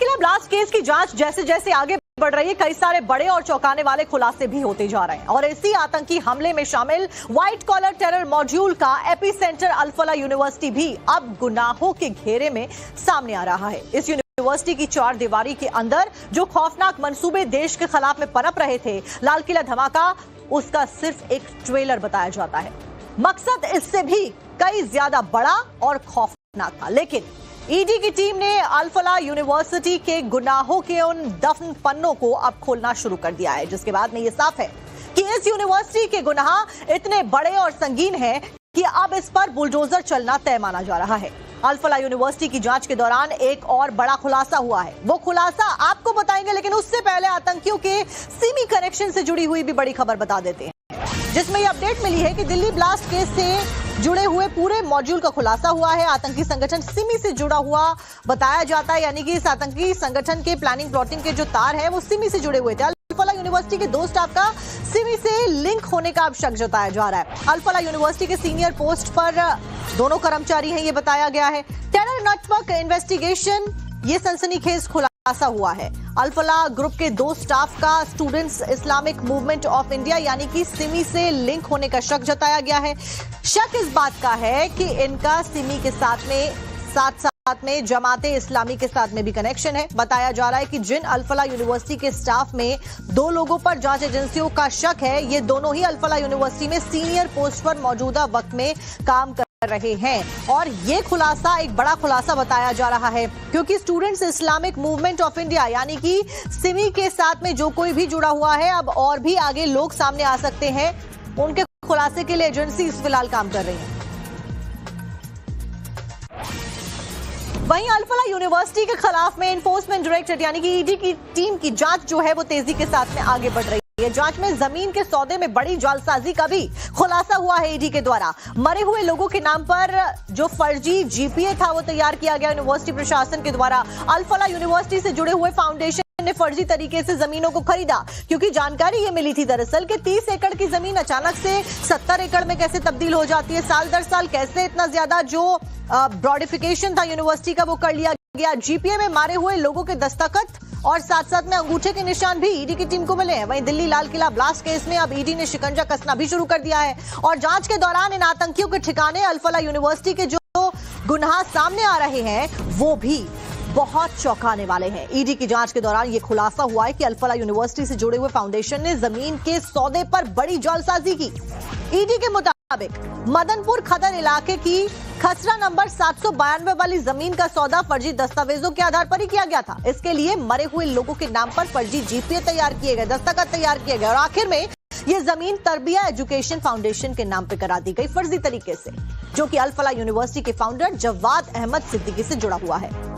किला blast case की जांच जैसे जैसे आगे बढ़ रही है, कई सारे बड़े और चौंकाने वाले खुलासे भी होते जा रहे हैं और इसी आतंकी हमले में शामिल व्हाइट कॉलर टेरर मॉड्यूल का एपिसेंटर अल-फलाह यूनिवर्सिटी भी अब गुनाहों के घेरे में सामने आ रहा है। इस यूनिवर्सिटी की चार दीवारी के अंदर जो खौफनाक मंसूबे देश के खिलाफ में पनप रहे थे, लाल किला धमाका उसका सिर्फ एक ट्रेलर बताया जाता है। मकसद इससे भी कई ज्यादा बड़ा और खौफनाक था, लेकिन ईडी की टीम ने अल-फलाह यूनिवर्सिटी के गुनाहों के उन दफन पन्नों को अब खोलना शुरू कर दिया है, जिसके बाद में यह साफ है कि इस यूनिवर्सिटी के गुनाह इतने बड़े और संगीन हैं कि अब इस पर बुलडोजर चलना तय माना जा रहा है। अल-फलाह यूनिवर्सिटी की जांच के दौरान एक और बड़ा खुलासा हुआ है, वो खुलासा आपको बताएंगे, लेकिन उससे पहले आतंकियों के सिमी कनेक्शन से जुड़ी हुई भी बड़ी खबर बता देते हैं, जिसमें यह अपडेट मिली है कि दिल्ली ब्लास्ट केस से जुड़े हुए पूरे मॉड्यूल का खुलासा हुआ है। आतंकी संगठन सिमी से जुड़ा हुआ बताया जाता है, यानी कि इस आतंकी संगठन के प्लानिंग प्लॉटिंग के जो तार है वो सिमी से जुड़े हुए थे। अल-फलाह यूनिवर्सिटी के दो स्टाफ का सिमी से लिंक होने का अब शक जताया जा रहा है। अल-फलाह यूनिवर्सिटी के सीनियर पोस्ट पर दोनों कर्मचारी हैं, ये बताया गया है। टेरर नेटवर्क इन्वेस्टिगेशन ये सनसनीखेज खुलासा हुआ है। अल-फलाह ग्रुप के दो स्टाफ का students Islamic movement of India यानी कि सिमी से लिंक होने का शक जताया गया है। शक इस बात का है कि इनका सिमी के साथ में जमाते इस्लामी के साथ में भी कनेक्शन है। बताया जा रहा है कि जिन अल-फलाह यूनिवर्सिटी के स्टाफ में दो लोगों पर जांच एजेंसियों का शक है, ये दोनों ही अल-फलाह यूनिवर्सिटी में सीनियर पोस्ट पर मौजूदा वक्त में काम कर रहे हैं और ये खुलासा एक बड़ा खुलासा बताया जा रहा है, क्योंकि students Islamic movement of India यानी कि सिमी के साथ में जो कोई भी जुड़ा हुआ है, अब और भी आगे लोग सामने आ सकते हैं। उनके खुलासे के लिए एजेंसी फिलहाल काम कर रही है। वहीं अल-फलाह यूनिवर्सिटी के खिलाफ में एनफोर्समेंट डायरेक्टरेट यानी कि ईडी की टीम की जांच जो है वो तेजी के साथ में आगे बढ़ रही है। जांच में जमीन के सौदे में बड़ी जालसाजी का भी खुलासा हुआ है। ईडी के द्वारा मरे हुए लोगों के नाम पर जो फर्जी जीपीए था वो तैयार किया गया। यूनिवर्सिटी प्रशासन के द्वारा अल-फलाह यूनिवर्सिटी से जुड़े हुए फाउंडेशन ने फर्जी तरीके से जमीनों को खरीदा, क्योंकि जानकारी ये मिली थी दरअसल कि 30 एकड़ की जमीन अचानक से 70 एकड़ में कैसे तब्दील हो जाती है, साल दर साल कैसे इतना ज्यादा जो ब्रॉडिफिकेशन था यूनिवर्सिटी का वो कर लिया गया। जीपीए में मारे हुए लोगों के दस्तखत और साथ साथ में अंगूठे के निशान भी ईडी की टीम को मिले हैं। वहीं दिल्ली लाल किला ब्लास्ट केस में अब ईडी ने शिकंजा कसना भी शुरू कर दिया है और जांच के दौरान इन आतंकियों के ठिकाने अल-फलाह यूनिवर्सिटी के जो गुनाह सामने आ रहे हैं वो भी बहुत चौंकाने वाले हैं। ईडी की जांच के दौरान यह खुलासा हुआ है कि अल-फलाह यूनिवर्सिटी से जुड़े हुए फाउंडेशन ने जमीन के सौदे पर बड़ी जालसाजी की। ईडी के मुताबिक मदनपुर खदर इलाके की खसरा नंबर 792 वाली जमीन का सौदा फर्जी दस्तावेजों के आधार पर ही किया गया था। इसके लिए मरे हुए लोगों के नाम पर फर्जी जीपीए तैयार किए गए, दस्तखत तैयार किए गए और आखिर में ये जमीन तरबिया एजुकेशन फाउंडेशन के नाम पे करा दी गई फर्जी तरीके से, जो कि अल-फलाह यूनिवर्सिटी के फाउंडर जवाद अहमद सिद्दीकी से जुड़ा हुआ है।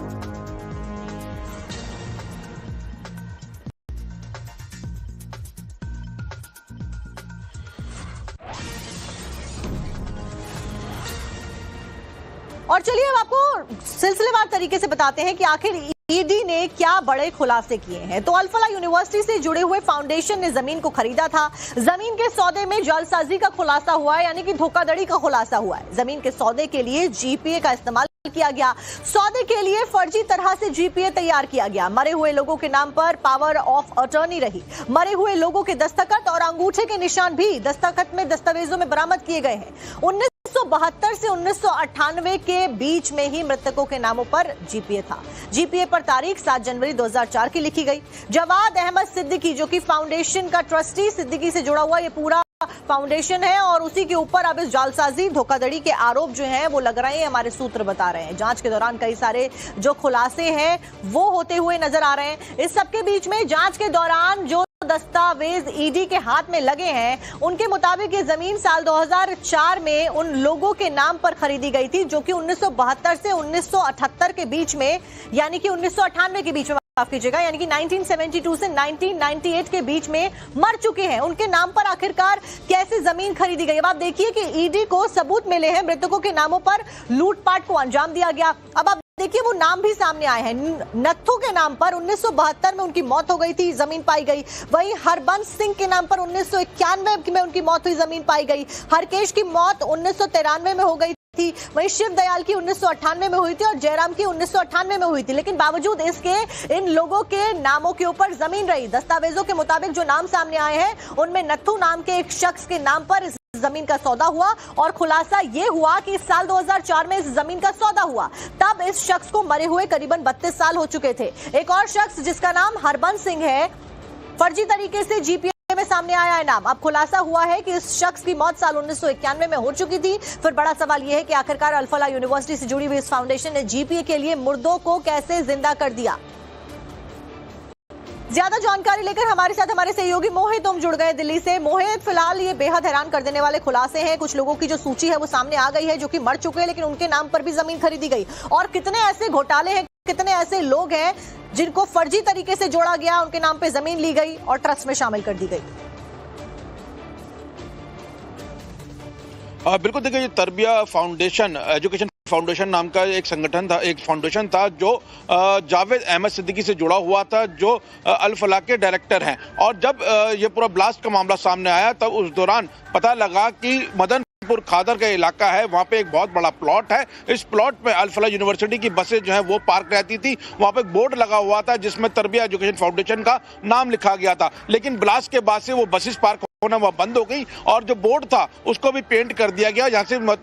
और चलिए अब आपको सिलसिलेवार तरीके से बताते हैं कि आखिर ईडी ने क्या बड़े खुलासे किए हैं। तो अल-फलाह यूनिवर्सिटी से जुड़े हुए फाउंडेशन ने जमीन को खरीदा था। जमीन के सौदे में जालसाजी का खुलासा हुआ है, यानी कि धोखाधड़ी का खुलासा हुआ है। जमीन के सौदे के लिए जीपीए का इस्तेमाल किया गया, सौदे के लिए फर्जी तरह से जीपीए तैयार किया गया। मरे हुए लोगों के नाम पर पावर ऑफ अटॉर्नी रही। मरे हुए लोगों के दस्तखत और अंगूठे के निशान भी दस्तखत में दस्तावेजों में बरामद किए गए हैं। 1972 से 1998 के बीच में ही मृतकों के नामों पर जीपीए था। जीपीए पर तारीख 7 जनवरी 2004 की लिखी गई। जवाद अहमद सिद्दीकी जो कि फाउंडेशन का ट्रस्टी सिद्दीकी से जुड़ा हुआ ये पूरा फाउंडेशन है और उसी के ऊपर अब इस जालसाजी धोखाधड़ी के आरोप जो हैं वो लग रहे हैं, हमारे सूत्र बता रहे हैं। जांच के दौरान कई सारे जो खुलासे हैं वो होते हुए नजर आ रहे हैं। इस सबके बीच में जांच के दौरान जो दस्तावेज ईडी के हाथ में लगे हैं उनके मुताबिक ये जमीन साल 2004 में उन लोगों के नाम पर खरीदी गई थी जो कि 1972 से 1978 के बीच में, यानी कि 1998 के बीच में, माफ कीजिएगा, यानी कि 1972 से 1998 के बीच में मर चुके हैं। उनके नाम पर आखिरकार कैसे जमीन खरीदी गई? अब आप देखिए कि ईडी को सबूत मिले हैं, मृतकों के नामों पर लूटपाट को अंजाम दिया गया। अब आप देखिए वो नाम भी सामने आए हैं। नत्थू के नाम पर 1972 में उनकी मौत हो गई थी, जमीन पाई गई। वहीं हरबंस सिंह के नाम पर 1991 में उनकी मौत हुई, जमीन पाई गई। हरकेश की मौत 1993 में हो गई थी। थी, वहीं शिव दयाल की 1998 में हुई थी और जयराम की 1998 में हुई थी। लेकिन बावजूद इसके इन लोगों के नामों के ऊपर जमीन रही। दस्तावेजों के मुताबिक जो नाम सामने आए हैं उनमें नत्थू नाम के एक शख्स के नाम पर इस जमीन का सौदा हुआ और खुलासा यह हुआ कि इस साल 2004 में इस जमीन का सौदा हुआ। तब इस शख्स को मरे हुए करीबन 32 साल हो चुके थे। एक और शख्स जिसका नाम हरबंस सिंह है, फर्जी तरीके से जीपीए में सामने आया है नाम। अब खुलासा हुआ है कि इस शख्स की मौत साल 1991 में हो चुकी थी। फिर बड़ा सवाल यह है कि आखिरकार अल-फलाह यूनिवर्सिटी से जुड़ी हुई इस फाउंडेशन ने जीपीए के लिए मुर्दों को कैसे जिंदा कर दिया। ज्यादा जानकारी लेकर हमारे साथ हमारे सहयोगी मोहित ओम जुड़ गए दिल्ली से। मोहित, फिलहाल ये बेहद हैरान कर देने वाले खुलासे हैं। कुछ लोगों की जो सूची है वो सामने आ गई है जो कि मर चुके हैं, लेकिन उनके नाम पर भी जमीन खरीदी गई। और कितने ऐसे घोटाले हैं, कितने ऐसे लोग हैं जिनको फर्जी तरीके से जोड़ा गया, उनके नाम पे जमीन ली गई और ट्रस्ट में शामिल कर दी गई। बिल्कुल, देखिए, तरबिया फाउंडेशन, एजुकेशन फाउंडेशन नाम का एक संगठन था, एक फाउंडेशन था जो जावेद अहमद सिद्दीकी से जुड़ा हुआ था, जो अल-फलाह के डायरेक्टर हैं। और जब ये पूरा ब्लास्ट का मामला सामने आया तब उस दौरान पता लगा कि मदनपुर खादर का इलाका है, वहाँ पे एक बहुत बड़ा प्लॉट है। इस प्लॉट पे अल-फलाह यूनिवर्सिटी की बसें जो है वो पार्क रहती थी। वहाँ पे एक बोर्ड लगा हुआ था जिसमें तरबिया एजुकेशन फाउंडेशन का नाम लिखा गया था। लेकिन ब्लास्ट के बाद से वो बसेस पार्क होना वह बंद हो गई और जो बोर्ड था उसको भी पेंट कर दिया गया,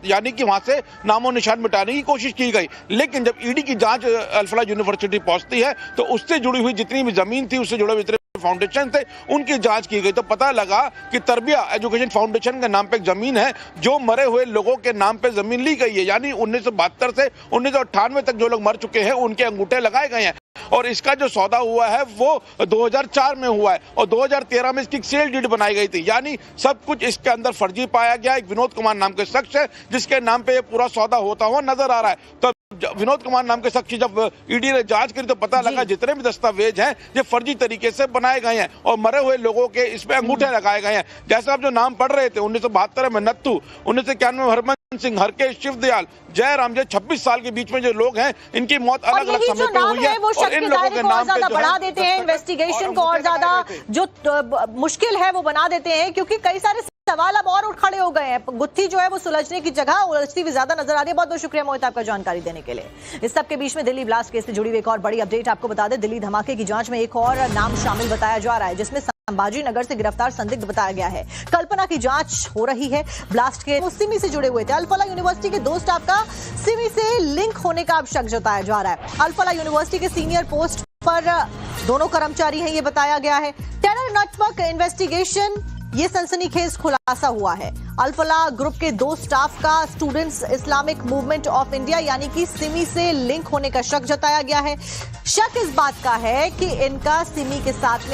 यानी कि वहां से नामो निशान मिटाने की कोशिश की गई। लेकिन जब ईडी की जांच अल-फलाह यूनिवर्सिटी पहुंचती है तो उससे जुड़ी हुई जितनी भी जमीन थी, उससे जुड़े हुए जितने फाउंडेशन थे, उनकी जांच की गई तो पता लगा कि तरबिया एजुकेशन फाउंडेशन के नाम पे एक जमीन है जो मरे हुए लोगों के नाम पे जमीन ली गई है। यानी 1972 से 1998 तक जो लोग मर चुके हैं उनके अंगूठे लगाए गए हैं। और इसका जो सौदा हुआ है वो 2004 में हुआ है और 2013 में इसकी सेल डीड बनाई गई थी। यानी सब कुछ इसके अंदर फर्जी पाया गया। एक विनोद कुमार नाम के शख्स है जिसके नाम पे ये पूरा सौदा होता हुआ नजर आ रहा है। तो विनोद कुमार नाम के शख्स की जब ईडी ने जांच करी तो पता लगा जितने भी दस्तावेज हैं ये फर्जी तरीके से बनाए गए हैं और मरे हुए लोगों के इसमें अंगूठे लगाए गए हैं। जैसे आप जो नाम पढ़ रहे थे, 1972 में नत्थू, 1991 में हरबंस सिंह, हरकेश, शिव दयाल, जयराम, जो 26 साल के बीच में जो लोग हैं इनकी मौत अलग अलग समय पे हुई है और इन लोगों के नाम पे बढ़ा देते हैं इन्वेस्टिगेशन को और ज्यादा जो मुश्किल है वो बना देते हैं, क्योंकि कई सारे सवाल अब और खड़े हो गए हैं। गुत्थी जो है वो सुलझने की जगह उलझती हुई ज्यादा नजर आ रही है। बहुत बहुत शुक्रिया मोहित आपका जानकारी देने के लिए। इस सब के बीच में दिल्ली ब्लास्ट केस से जुड़ी हुई एक और बड़ी अपडेट आपको बता दें। दिल्ली धमाके की जांच में एक और नाम शामिल बताया जा रहा है जिसमें संभाजी नगर से गिरफ्तार संदिग्ध बताया गया है। कल्पना की जांच हो रही है। ब्लास्ट के सिमी से जुड़े हुए थे। अल-फलाह यूनिवर्सिटी के 2 स्टाफ का सिमी से लिंक होने का अब शक जताया जा रहा है। अल-फलाह यूनिवर्सिटी के सीनियर पोस्ट पर दोनों कर्मचारी हैं, ये बताया गया है। टेरर नेटवर्क इन्वेस्टिगेशन, ये सनसनीखेज खुलासा हुआ है। अल-फलाह ग्रुप के 2 स्टाफ का students Islamic movement of India यानी कि सिमी से लिंक होने का शक जताया गया है। शक इस बात का है कि इनका सिमी के साथ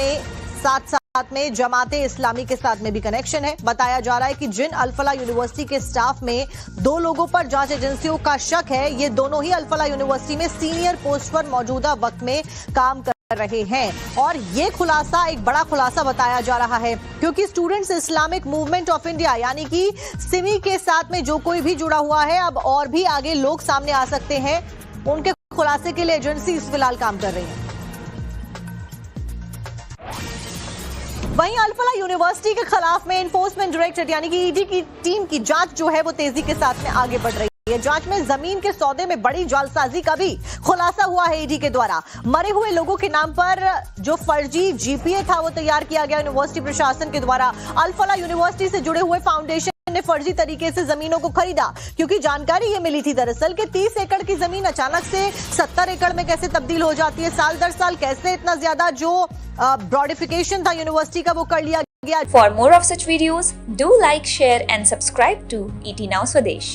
में जमाते इस्लामी के साथ में भी कनेक्शन है। बताया जा रहा है कि जिन अल-फलाह यूनिवर्सिटी के स्टाफ में 2 लोगों पर जांच एजेंसियों का शक है, ये दोनों ही अल-फलाह यूनिवर्सिटी में सीनियर पोस्ट पर मौजूदा वक्त में काम कर रहे हैं। और ये खुलासा एक बड़ा खुलासा बताया जा रहा है क्योंकि students Islamic movement of India यानी कि सिमी के साथ में जो कोई भी जुड़ा हुआ है, अब और भी आगे लोग सामने आ सकते हैं। उनके खुलासे के लिए एजेंसी फिलहाल काम कर रही है। वहीं अल-फलाह यूनिवर्सिटी के खिलाफ में एनफोर्समेंट डायरेक्टरेट यानी कि ईडी की टीम की जांच जो है वो तेजी के साथ में आगे बढ़ रही है। जांच में जमीन के सौदे में बड़ी जालसाजी का भी खुलासा हुआ है ईडी के द्वारा। मरे हुए लोगों के नाम पर जो फर्जी जीपीए था वो तैयार किया गया यूनिवर्सिटी प्रशासन के द्वारा। अल-फलाह यूनिवर्सिटी से जुड़े हुए फाउंडेशन ने फर्जी तरीके से जमीनों को खरीदा, क्योंकि जानकारी ये मिली थी दरअसल कि 30 एकड़ की जमीन अचानक से 70 एकड़ में कैसे तब्दील हो जाती है। साल दर साल कैसे इतना ज्यादा जो ब्रॉडिफिकेशन था यूनिवर्सिटी का वो कर लिया गया। For more of such videos, do like, share and subscribe to ET Now Swadesh.